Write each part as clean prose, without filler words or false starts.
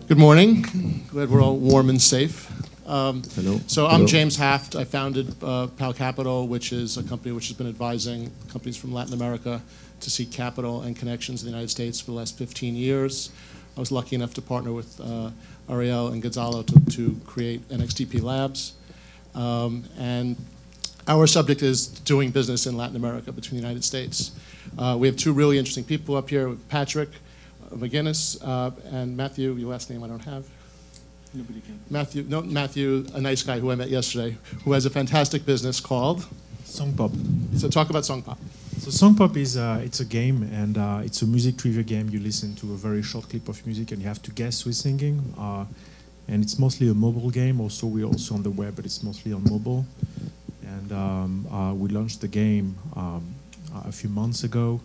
Good morning. Glad we're all warm and safe. Hello. So I'm James Haft. I founded PAL Capital, which is a company which has been advising companies from Latin America to seek capital and connections in the United States for the last 15 years. I was lucky enough to partner with Ariel and Gonzalo to create NXTP Labs. And our subject is doing business in Latin America between the United States. We have two really interesting people up here, Patrick McGinnis and Matthew, your last name I don't have. Nobody can. Matthew, a nice guy who I met yesterday, who has a fantastic business called Songpop. So talk about Songpop. So Songpop is it's a game, and it's a music trivia game. You listen to a very short clip of music, and you have to guess who's singing. And it's mostly a mobile game. Also, we're also on the web, but it's mostly on mobile. And we launched the game a few months ago.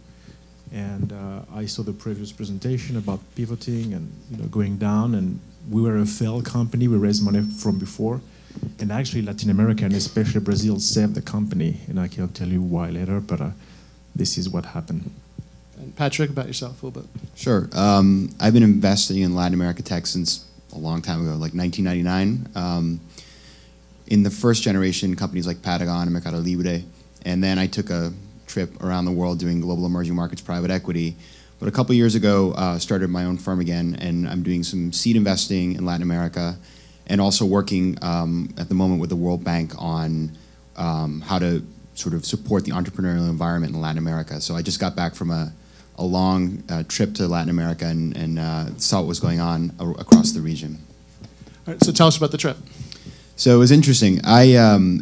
And I saw the previous presentation about pivoting and going down. And we were a failed company. We raised money from before. And actually, Latin America and especially Brazil saved the company. And I can tell you why later, but this is what happened. And Patrick, about yourself a little bit. Sure. I've been investing in Latin America tech since a long time ago, like 1999. In the first generation, companies like Patagon and Mercado Libre. And then I took a trip around the world doing global emerging markets private equity. But a couple years ago, started my own firm again, and I'm doing some seed investing in Latin America, and also working at the moment with the World Bank on how to sort of support the entrepreneurial environment in Latin America. So I just got back from a long trip to Latin America and saw what was going on across the region. All right, so tell us about the trip. So it was interesting. I,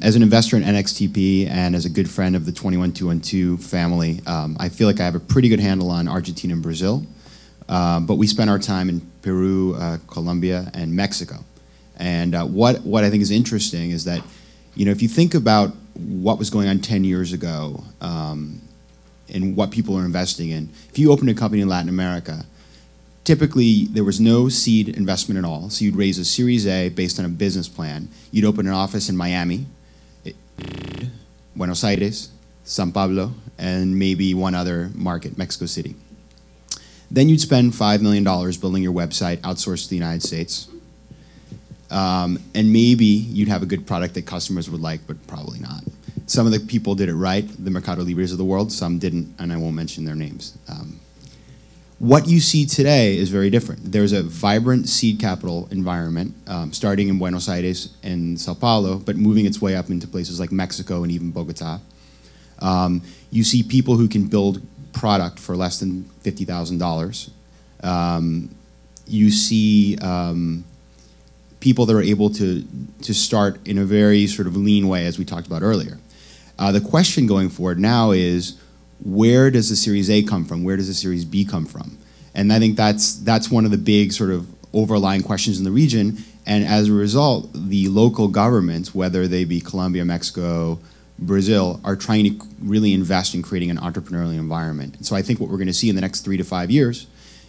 as an investor in NXTP and as a good friend of the 21212 family, I feel like I have a pretty good handle on Argentina and Brazil. But we spent our time in Peru, Colombia, and Mexico. And what I think is interesting is that, if you think about what was going on 10 years ago and what people are investing in, if you opened a company in Latin America, typically, there was no seed investment at all. So you'd raise a Series A based on a business plan. You'd open an office in Miami, Buenos Aires, São Paulo, and maybe one other market, Mexico City. Then you'd spend $5 million building your website, outsourced to the United States. And maybe you'd have a good product that customers would like, but probably not. Some of the people did it right, the Mercado Libres of the world. Some didn't, and I won't mention their names. What you see today is very different. There's a vibrant seed capital environment, starting in Buenos Aires and Sao Paulo, but moving its way up into places like Mexico and even Bogota. You see people who can build product for less than $50,000. You see people that are able to start in a very sort of lean way, as we talked about earlier. The question going forward now is, where does the Series A come from? Where does the Series B come from? And I think that's one of the big sort of overlying questions in the region. And as a result, the local governments, whether they be Colombia, Mexico, Brazil, are trying to really invest in creating an entrepreneurial environment. And so I think what we're going to see in the next 3 to 5 years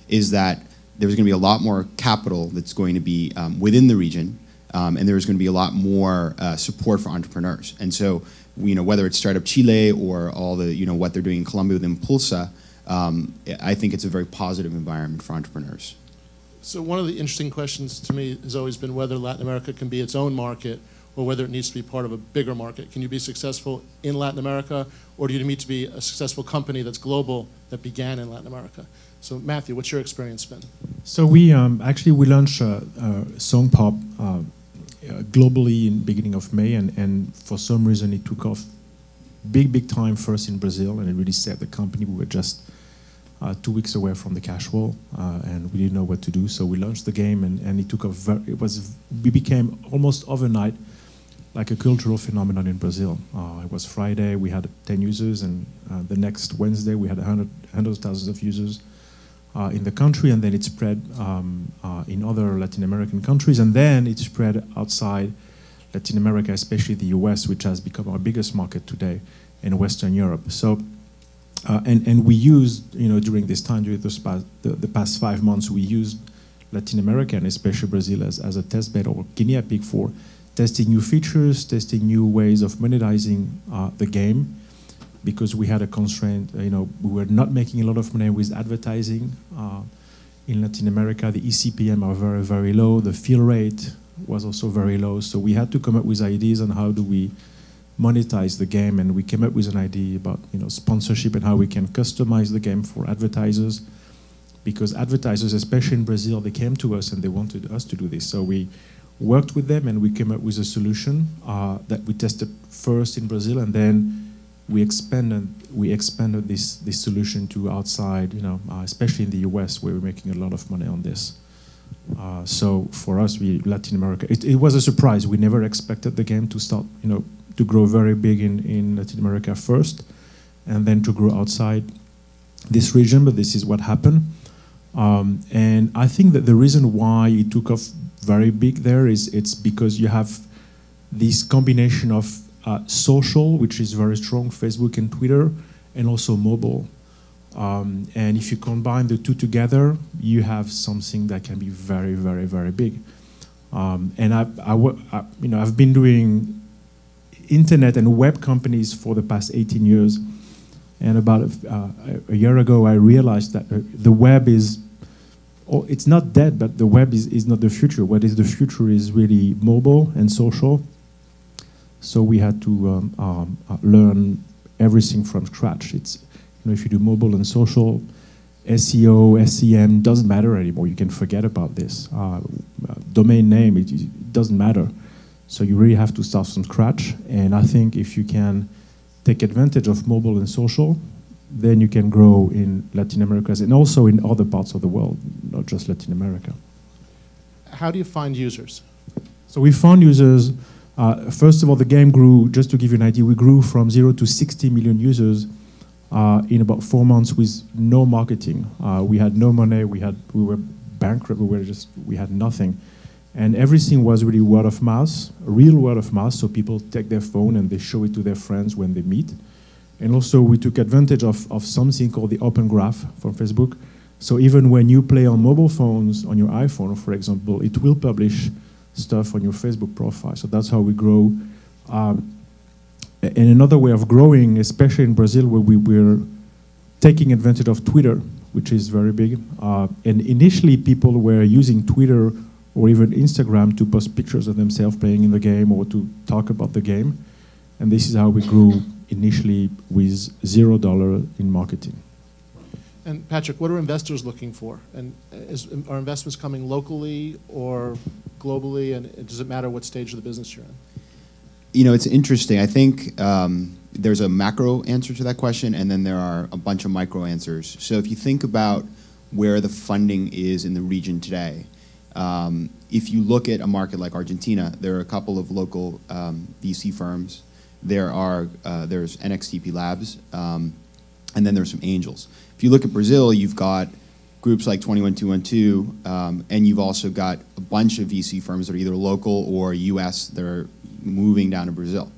is that there's going to be a lot more capital that's going to be within the region, and there's going to be a lot more support for entrepreneurs. And so, whether it's Startup Chile or all the, what they're doing in Colombia with Impulsa, I think it's a very positive environment for entrepreneurs. So one of the interesting questions to me has always been whether Latin America can be its own market or whether it needs to be part of a bigger market. Can you be successful in Latin America, or do you need to be a successful company that's global that began in Latin America? So Matthew, what's your experience been? So we launched Songpop globally in the beginning of May, and for some reason it took off big time first in Brazil, and it really saved the company. We were just 2 weeks away from the cash wall, and we didn't know what to do, so we launched the game, and it took off. We became almost overnight like a cultural phenomenon in Brazil. It was Friday, we had 10 users, and the next Wednesday we had hundreds of thousands of users in the country, and then it spread in other Latin American countries, and then it spread outside Latin America, especially the US, which has become our biggest market today in Western Europe. So, and we used, during this time, during the past 5 months, we used Latin America and especially Brazil as a test bed or guinea pig for testing new features, testing new ways of monetizing the game, because we had a constraint. We were not making a lot of money with advertising, in Latin America. The eCPM are very, very low. The fill rate was also very low. So we had to come up with ideas on how do we monetize the game, and we came up with an idea about sponsorship and how we can customize the game for advertisers, because advertisers, especially in Brazil, they came to us and they wanted us to do this. So we worked with them and we came up with a solution that we tested first in Brazil, and then we expanded this solution to outside, especially in the US, where we're making a lot of money on this. So for us, Latin America, it was a surprise. We never expected the game to start, to grow very big in Latin America first, and then to grow outside this region, but this is what happened. And I think that the reason why it took off very big there is it's because you have this combination of social, which is very strong, Facebook and Twitter, and also mobile. And if you combine the two together, you have something that can be very, very, very big. And I've been doing internet and web companies for the past 18 years. And about a year ago, I realized that the web is, it's not dead, but the web is not the future. What is the future is really mobile and social. So we had to learn everything from scratch. It's, if you do mobile and social, SEO, SEM doesn't matter anymore. You can forget about this. Domain name, it doesn't matter. So you really have to start from scratch. And I think if you can take advantage of mobile and social, then you can grow in Latin America and also in other parts of the world, not just Latin America. How do you find users? So we found users, first of all, the game grew, just to give you an idea, we grew from 0 to 60 million users in about 4 months with no marketing. We had no money, we were bankrupt, we had nothing. And everything was really word of mouth, real word of mouth, so people take their phone and they show it to their friends when they meet. And also we took advantage of something called the Open Graph from Facebook. So even when you play on mobile phones, on your iPhone, for example, it will publish stuff on your Facebook profile. So that's how we grow. And another way of growing, especially in Brazil, where we were taking advantage of Twitter, which is very big. And initially people were using Twitter or even Instagram to post pictures of themselves playing in the game or to talk about the game. And this is how we grew initially with $0 in marketing. And Patrick, what are investors looking for? And are investments coming locally or globally? And does it matter what stage of the business you're in? It's interesting. I think there's a macro answer to that question, and then there are a bunch of micro answers. So if you think about where the funding is in the region today, if you look at a market like Argentina, there are a couple of local VC firms. There's NXTP Labs, and then there's some angels. If you look at Brazil, you've got groups like 21212, and you've also got a bunch of VC firms that are either local or US that are moving down to Brazil.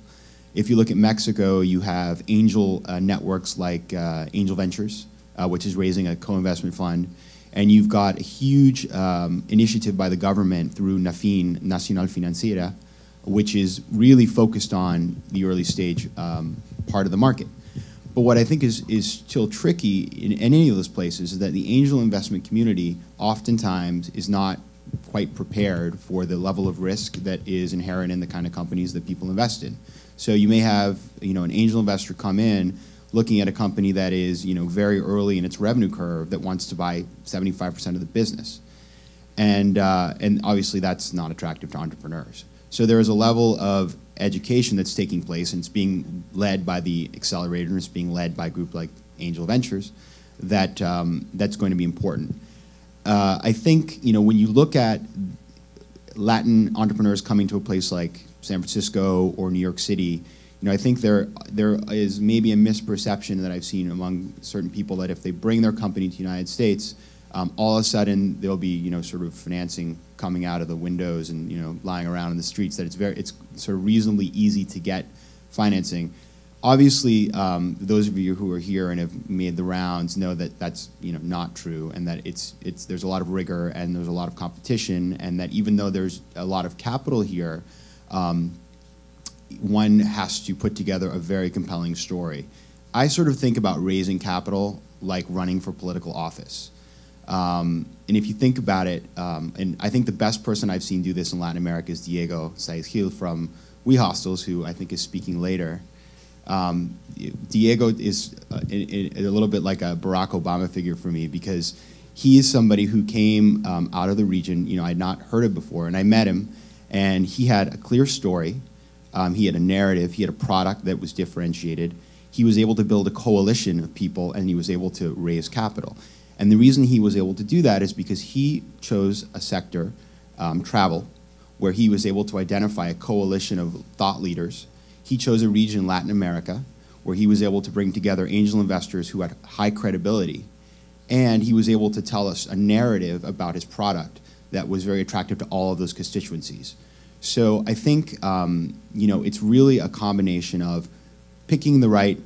If you look at Mexico, you have angel networks like Angel Ventures, which is raising a co-investment fund. And you've got a huge initiative by the government through NAFIN, Nacional Financiera, which is really focused on the early stage part of the market. But what I think is still tricky in any of those places is that the angel investment community oftentimes is not quite prepared for the level of risk that is inherent in the kind of companies that people invest in. So you may have an angel investor come in looking at a company that is very early in its revenue curve that wants to buy 75% of the business. And obviously that's not attractive to entrepreneurs. So there is a level of education that's taking place, and it's being led by the accelerator, and it's being led by a group like Angel Ventures, that's going to be important. I think when you look at Latin entrepreneurs coming to a place like San Francisco or New York City, I think there is maybe a misperception that I've seen among certain people that if they bring their company to the United States, all of a sudden there'll be sort of financing coming out of the windows and lying around in the streets. That it's sort of reasonably easy to get financing. Obviously, those of you who are here and have made the rounds know that that's not true, and that there's a lot of rigor and there's a lot of competition, and that even though there's a lot of capital here, one has to put together a very compelling story. I sort of think about raising capital like running for political office. And if you think about it, and I think the best person I've seen do this in Latin America is Diego Saez-Gil from We Hostels, who I think is speaking later. Diego is a little bit like a Barack Obama figure for me, because he is somebody who came out of the region, I had not heard of before, and I met him, and he had a clear story. He had a narrative. He had a product that was differentiated. He was able to build a coalition of people, and he was able to raise capital. And the reason he was able to do that is because he chose a sector, travel, where he was able to identify a coalition of thought leaders. He chose a region, Latin America, where he was able to bring together angel investors who had high credibility. And he was able to tell us a narrative about his product that was very attractive to all of those constituencies. So I think it's really a combination of picking the right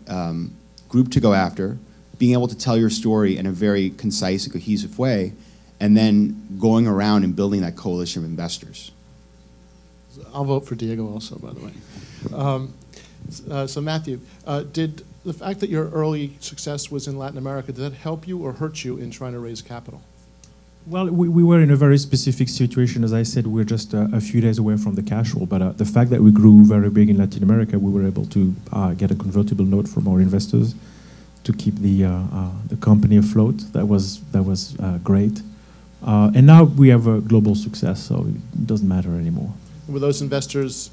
group to go after, being able to tell your story in a very concise and cohesive way, and then going around and building that coalition of investors. I'll vote for Diego also, by the way. So Matthew, did the fact that your early success was in Latin America, did that help you or hurt you in trying to raise capital? Well, we were in a very specific situation. As I said, we're just a few days away from the cash roll, but the fact that we grew very big in Latin America, we were able to get a convertible note from our investors to keep the company afloat. That was great. And now we have a global success, so it doesn't matter anymore. Were those investors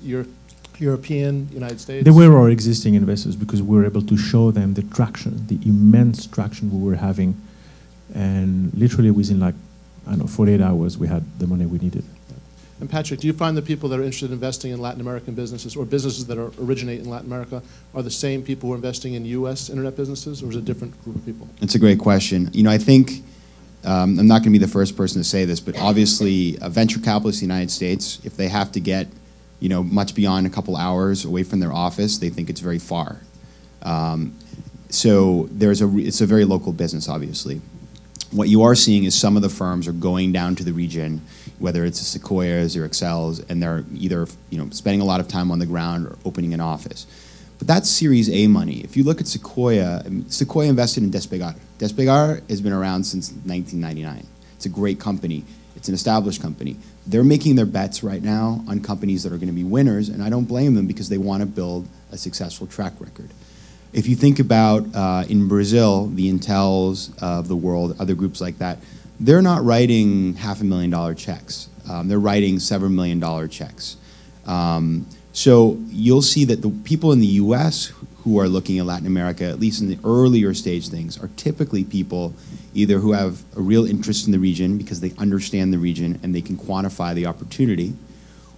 European, United States? They were our existing investors, because we were able to show them the traction, the immense traction we were having. And literally within 48 hours, we had the money we needed. And Patrick, do you find the people that are interested in investing in Latin American businesses or businesses that originate in Latin America are the same people who are investing in U.S. internet businesses, or is it a different group of people? It's a great question. I think, I'm not going to be the first person to say this, but obviously venture capitalists in the United States, if they have to get much beyond a couple hours away from their office, they think it's very far. So it's a very local business, obviously. What you are seeing is some of the firms are going down to the region, whether it's the Sequoias or Accels, and they're either spending a lot of time on the ground or opening an office. But that's Series A money. If you look at Sequoia, Sequoia invested in Despegar. Despegar has been around since 1999. It's a great company. It's an established company. They're making their bets right now on companies that are going to be winners, and I don't blame them, because they want to build a successful track record. If you think about in Brazil, the Intels of the world, other groups like that, they're not writing $500,000 checks. They're writing several $1 million checks. So you'll see that the people in the US who are looking at Latin America, at least in the earlier stage things, are typically people either who have a real interest in the region because they understand the region and they can quantify the opportunity,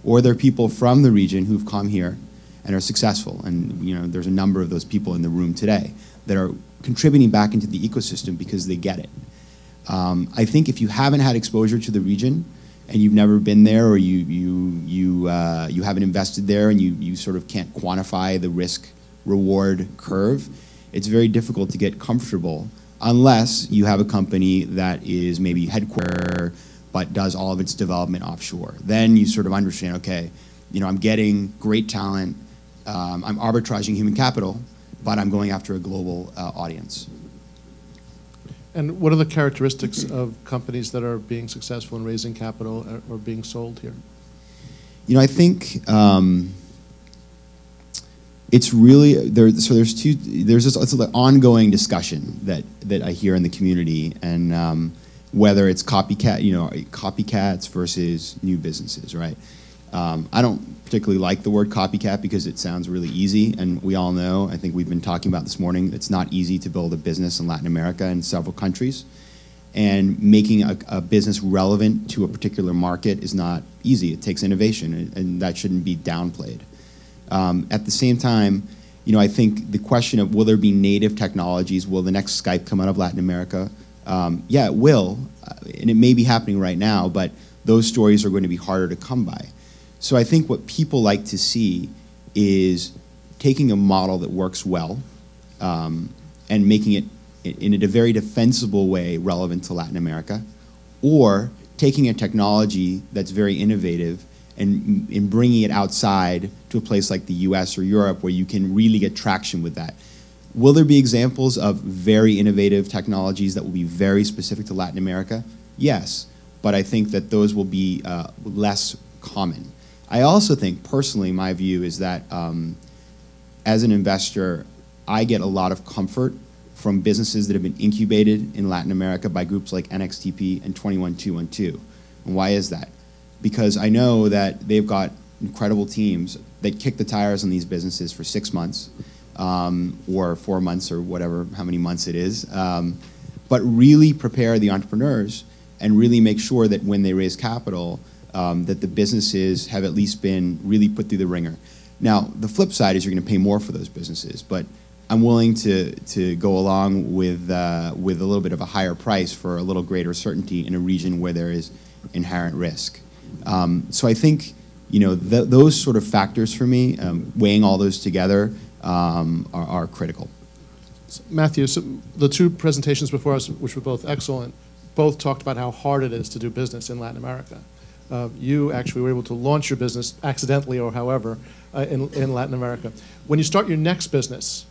or they're people from the region who've come here and are successful. And there's a number of those people in the room today that are contributing back into the ecosystem because they get it. I think if you haven't had exposure to the region and you've never been there, or you haven't invested there, and you sort of can't quantify the risk-reward curve, it's very difficult to get comfortable unless you have a company that is maybe headquartered but does all of its development offshore. Then you sort of understand, okay, I'm getting great talent, I'm arbitraging human capital, but I'm going after a global audience. And what are the characteristics of companies that are being successful in raising capital or being sold here? I think it's really there's this ongoing discussion that I hear in the community, and whether it's copycats versus new businesses, right? I don't particularly like the word copycat because it sounds really easy, and we all know, I think we've been talking about this morning, it's not easy to build a business in Latin America in several countries, and making a business relevant to a particular market is not easy. It takes innovation, and that shouldn't be downplayed. At the same time, I think the question of will there be native technologies, will the next Skype come out of Latin America? Yeah, it will, and it may be happening right now, but those stories are going to be harder to come by. So I think what people like to see is taking a model that works well and making it in a very defensible way relevant to Latin America, or taking a technology that's very innovative and bringing it outside to a place like the US or Europe where you can really get traction with that. Will there be examples of very innovative technologies that will be very specific to Latin America? Yes, but I think that those will be less common. I also think, personally, my view is that as an investor, I get a lot of comfort from businesses that have been incubated in Latin America by groups like NXTP and 21212. And why is that? Because I know that they've got incredible teams that kick the tires on these businesses for 6 months or 4 months or whatever, how many months it is, but really prepare the entrepreneurs and really make sure that when they raise capital, that the businesses have at least been really put through the ringer. Now, the flip side is you're going to pay more for those businesses, but I'm willing to go along with a little bit of a higher price for a little greater certainty in a region where there is inherent risk. So I think, you know, those sort of factors for me, weighing all those together, are critical. So, Matthew, so the two presentations before us, which were both excellent, both talked about how hard it is to do business in Latin America. You actually were able to launch your business accidentally or however in Latin America. When you start your next business,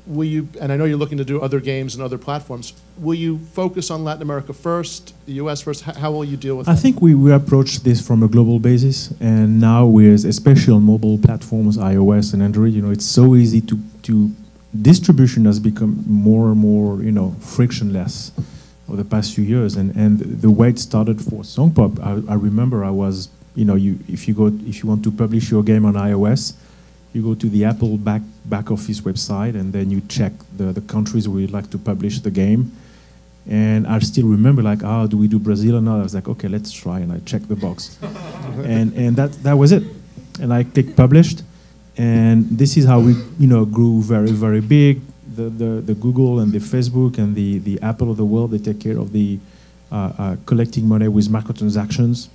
will you, and I know you're looking to do other games and other platforms, will you focus on Latin America first, the US first? How will you deal with that? I think we approach this from a global basis, and now with, especially on mobile platforms, iOS and Android, you know, it's so easy to distribution has become more and more, you know, frictionless over the past few years, and the way it started for Songpop, I remember I was, you know, if you want to publish your game on iOS, you go to the Apple back office website, and then you check the countries where you'd like to publish the game. And I still remember, like, oh, do we do Brazil or not? I was like, okay, let's try, and I checked the box, and that was it. And I clicked published, and this is how we, you know, grew very, very big. The Google and the Facebook and the Apple of the world, they take care of the collecting money with microtransactions.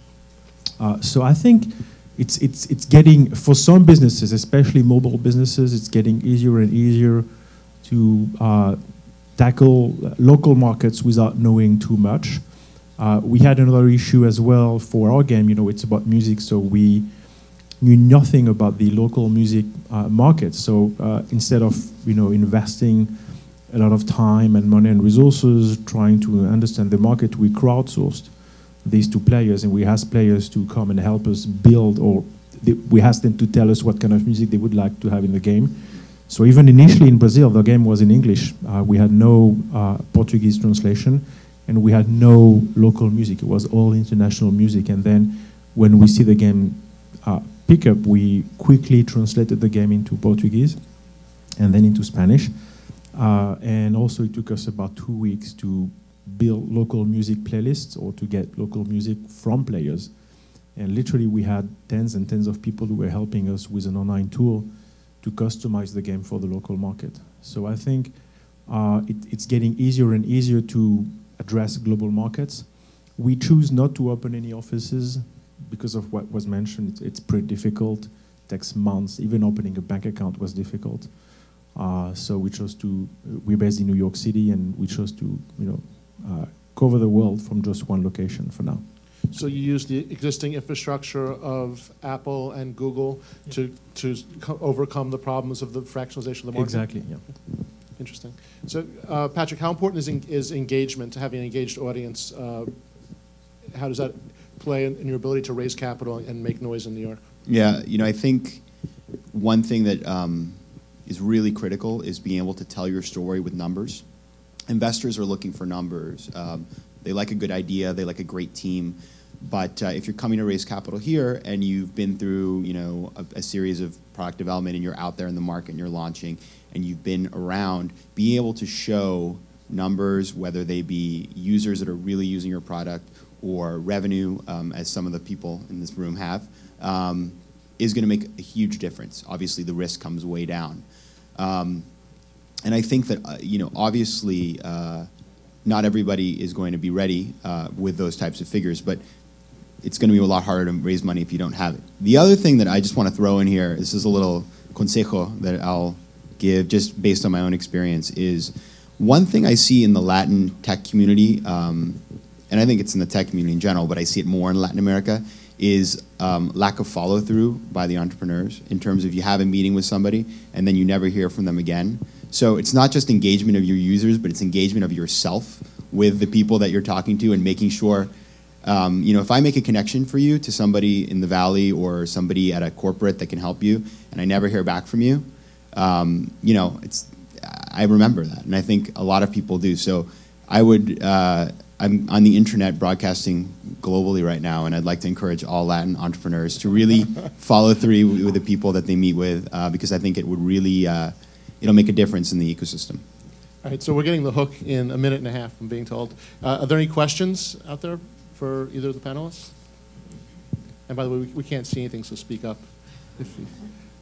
So I think it's getting, for some businesses, especially mobile businesses, it's getting easier and easier to tackle local markets without knowing too much. We had another issue as well for our game. You know, it's about music, so we knew nothing about the local music market. So instead of, you know, investing a lot of time and money and resources trying to understand the market, we crowdsourced these two players, and we asked players to come and help us build, or we asked them to tell us what kind of music they would like to have in the game. So even initially in Brazil, the game was in English. We had no Portuguese translation, and we had no local music. It was all international music. And then when we see the game pick up, we quickly translated the game into Portuguese and then into Spanish. And also it took us about 2 weeks to build local music playlists or to get local music from players. And literally we had tens and tens of people who were helping us with an online tool to customize the game for the local market. So I think it's getting easier and easier to address global markets. We choose not to open any offices because of what was mentioned. It's pretty difficult, it takes months. Even opening a bank account was difficult. So we chose to, we're based in New York City, and we chose to, you know, cover the world from just one location for now. So you use the existing infrastructure of Apple and Google to overcome the problems of the fractionalization of the market? Exactly, yeah. Interesting. So, Patrick, how important is engagement, having an engaged audience? How does that play in your ability to raise capital and make noise in New York? Yeah, you know, I think one thing that is really critical is being able to tell your story with numbers. Investors are looking for numbers. They like a good idea, they like a great team, but if you're coming to raise capital here and you've been through, you know, a series of product development and you're out there in the market and you're launching and you've been around, being able to show numbers, whether they be users that are really using your product or revenue, as some of the people in this room have, is going to make a huge difference. Obviously, the risk comes way down. And I think that, you know, obviously, not everybody is going to be ready with those types of figures, but it's going to be a lot harder to raise money if you don't have it. The other thing that I just want to throw in here, this is a little consejo that I'll give just based on my own experience, is one thing I see in the Latin tech community, and I think it's in the tech community in general, but I see it more in Latin America, is lack of follow-through by the entrepreneurs in terms of you have a meeting with somebody and then you never hear from them again. So it's not just engagement of your users, but it's engagement of yourself with the people that you're talking to and making sure, you know, if I make a connection for you to somebody in the Valley or somebody at a corporate that can help you, and I never hear back from you, you know, I remember that, and I think a lot of people do. So I would, I'm on the internet broadcasting globally right now, and I'd like to encourage all Latin entrepreneurs to really follow through with the people that they meet with, because I think it would really, it'll make a difference in the ecosystem. All right, so we're getting the hook in a minute and a half, I'm being told. Are there any questions out there for either of the panelists? And by the way, we can't see anything, so speak up.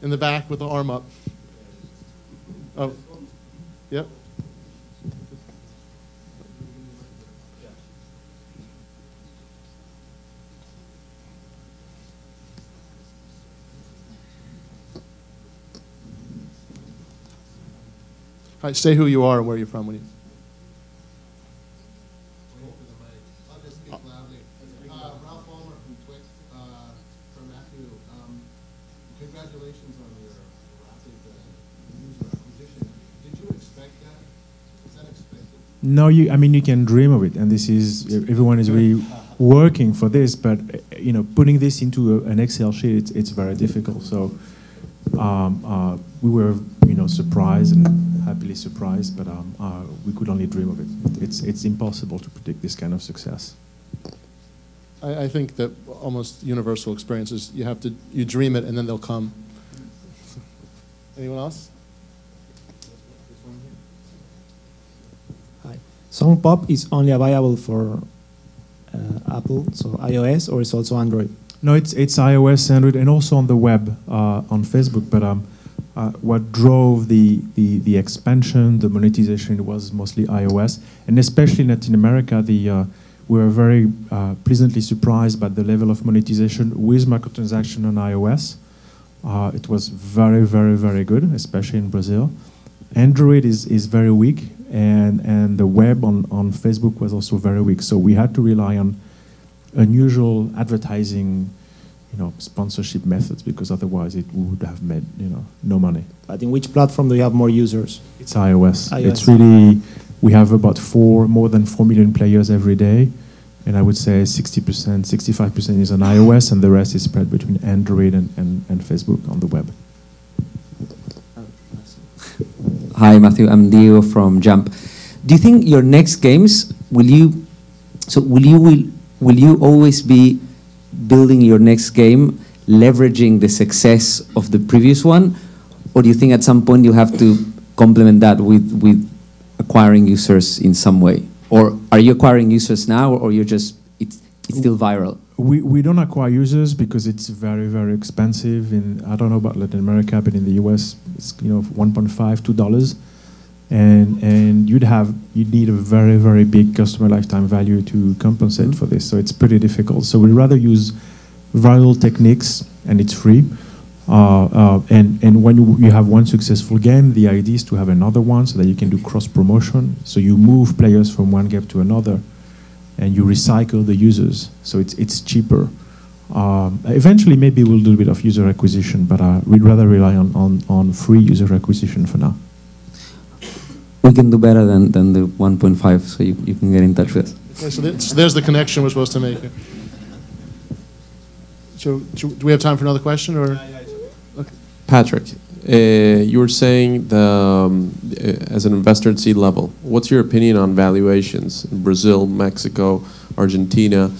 In the back with the arm up. Oh, yep. All right, say who you are and where you're from. When you... Ralph Ulmer from Twix. For Matthew, congratulations on your rapid user acquisition. Did you expect that? Was that expected? No, I mean, you can dream of it, and this is, everyone is really working for this, but you know, putting this into an Excel sheet, it's very difficult. So we were, you know, surprised and happily surprised, but we could only dream of it. It's impossible to predict this kind of success. I think that almost universal experiences, you dream it and then they'll come. Anyone else? Hi. SongPop is only available for Apple, so iOS, or it's also Android? No, it's iOS, Android, and also on the web, on Facebook. But what drove the expansion, the monetization, was mostly iOS, and especially in Latin America, we were very pleasantly surprised by the level of monetization with microtransaction on iOS. It was very, very, very good, especially in Brazil. Android is very weak, and the web on Facebook was also very weak. So we had to rely on unusual advertising, you know, sponsorship methods, because otherwise it would have made, you know, no money. But in which platform do you have more users? It's iOS. iOS. It's really, we have about more than 4 million players every day, and I would say 60%, 65% is on iOS, and the rest is spread between Android and Facebook on the web. Hi, Matthew. I'm Diego from Jump. Do you think your next games will you always be building your next game leveraging the success of the previous one, or do you think at some point you have to complement that with acquiring users in some way? Or are you acquiring users now, or you're just it's still viral? We don't acquire users because it's very, very expensive. I don't know about Latin America, but in the US, it's, you know, $1.5, $2, and you'd need a very, very big customer lifetime value to compensate for this. So it's pretty difficult. So we'd rather use viral techniques, and it's free. And when you have one successful game, the idea is to have another one so that you can do cross promotion. So you move players from one game to another, and you recycle the users, so it's cheaper. Eventually, maybe we'll do a bit of user acquisition, but we'd rather rely on free user acquisition for now. We can do better than the 1.5, so you can get in touch with us. Okay, so there's the connection we're supposed to make. So do we have time for another question? Or? Okay. Patrick, you were saying as an investor at seed level, what's your opinion on valuations in Brazil, Mexico, Argentina,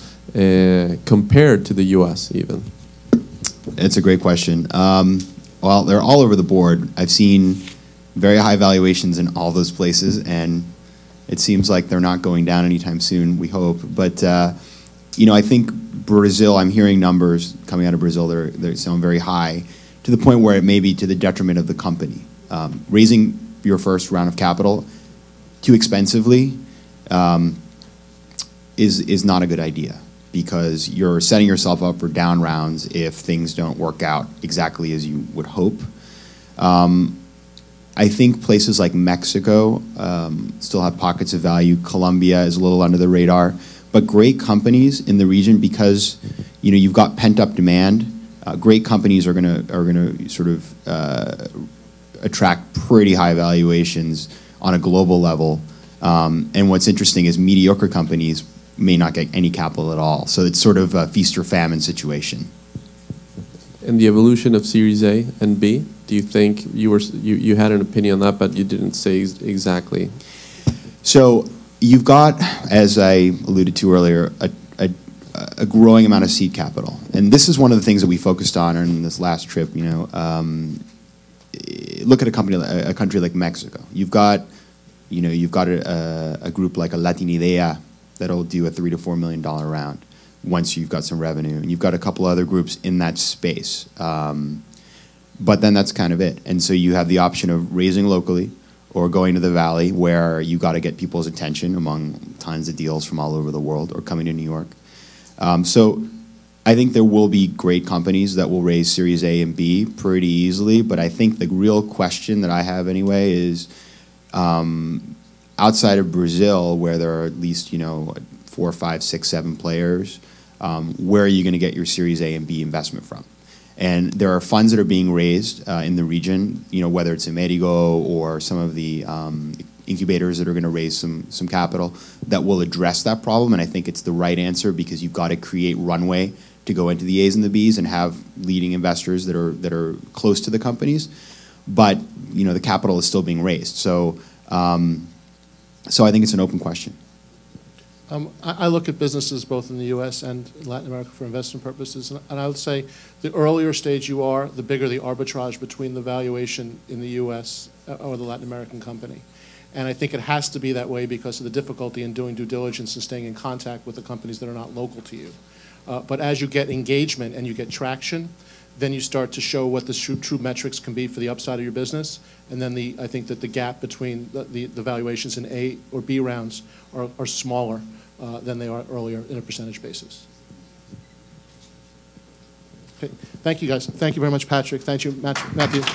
compared to the US even? It's a great question. Well, they're all over the board. I've seen very high valuations in all those places, and it seems like they're not going down anytime soon, we hope. But, you know, I think Brazil, I'm hearing numbers coming out of Brazil, they sound very high, to the point where it may be to the detriment of the company. Raising your first round of capital too expensively is not a good idea, because you're setting yourself up for down rounds if things don't work out exactly as you would hope. I think places like Mexico still have pockets of value. Colombia is a little under the radar, but great companies in the region, because you know, you've got pent up demand. Great companies are gonna sort of attract pretty high valuations on a global level. And what's interesting is mediocre companies may not get any capital at all. So it's sort of a feast or famine situation. And the evolution of Series A and B, do you think you had an opinion on that, but you didn't say exactly? So you've got, as I alluded to earlier, a growing amount of seed capital, and this is one of the things that we focused on in this last trip. Look at a country like Mexico. You've got a group like a Latinidea that'll do a $3 to $4 million round once you've got some revenue, and you've got a couple other groups in that space. But then that's kind of it. And so you have the option of raising locally or going to the Valley, where you got to get people's attention among tons of deals from all over the world, or coming to New York. So I think there will be great companies that will raise Series A and B pretty easily, but I think the real question that I have anyway is, outside of Brazil, where there are at least 4, 5, 6, 7 players, where are you going to get your Series A and B investment from? And there are funds that are being raised in the region, whether it's Amerigo or some of the incubators that are going to raise some capital that will address that problem. And I think it's the right answer, because you've got to create runway to go into the A's and the B's and have leading investors that are close to the companies. But the capital is still being raised. So I think it's an open question. I look at businesses both in the U.S. and Latin America for investment purposes, and I would say the earlier stage you are, the bigger the arbitrage between the valuation in the U.S. or the Latin American company. And I think it has to be that way because of the difficulty in doing due diligence and staying in contact with the companies that are not local to you. But as you get engagement and you get traction, then you start to show what the true metrics can be for the upside of your business. And then I think that the gap between the valuations in A or B rounds are smaller than they are earlier in a percentage basis. Okay. Thank you, guys. Thank you very much, Patrick. Thank you, Matthew. Thank you, guys.